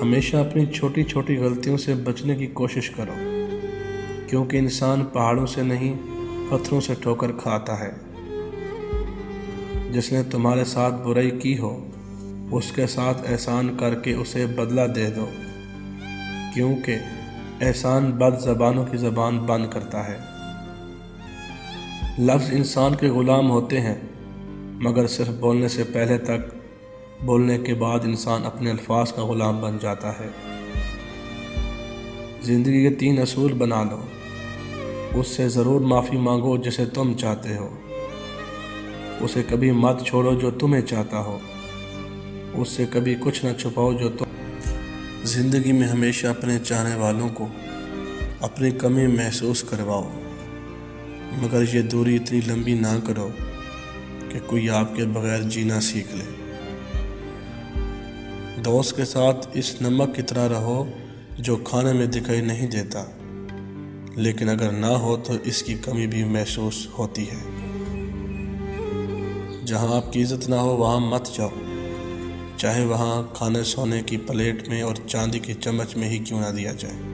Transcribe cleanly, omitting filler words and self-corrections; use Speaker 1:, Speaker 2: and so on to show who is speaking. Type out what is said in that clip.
Speaker 1: ہمیشہ اپنی چھوٹی چھوٹی غلطیوں سے بچنے کی کوشش کرو، کیونکہ انسان پہاڑوں سے نہیں پتھروں سے ٹھوکر کھاتا ہے۔ جس نے تمہارے ساتھ برائی کی ہو اس کے ساتھ احسان کر کے اسے بدلہ دے دو، کیونکہ احسان بد زبانوں کی زبان بند کرتا ہے۔ لفظ انسان کے غلام ہوتے ہیں، مگر صرف بولنے سے پہلے تک، بولنے کے بعد انسان اپنے الفاظ کا غلام بن جاتا ہے۔ زندگی کے 3 اصول بنا لو۔ اس سے ضرور معافی مانگو جسے تم چاہتے ہو، اسے کبھی مت چھوڑو جو تمہیں چاہتا ہو، اس سے کبھی کچھ نہ چھپاؤ جو تم۔ زندگی میں ہمیشہ اپنے چاہنے والوں کو اپنی کمی محسوس کرواؤ، مگر یہ دوری اتنی لمبی نہ کرو کہ کوئی آپ کے بغیر جینا سیکھ لے۔ دوست کے ساتھ اس نمک کی طرح رہو جو کھانے میں دکھائی نہیں دیتا، لیکن اگر نہ ہو تو اس کی کمی بھی محسوس ہوتی ہے۔ جہاں آپ کی عزت نہ ہو وہاں مت جاؤ، چاہے وہاں کھانے سونے کی پلیٹ میں اور چاندی کی چمچ میں ہی کیوں نہ دیا جائے۔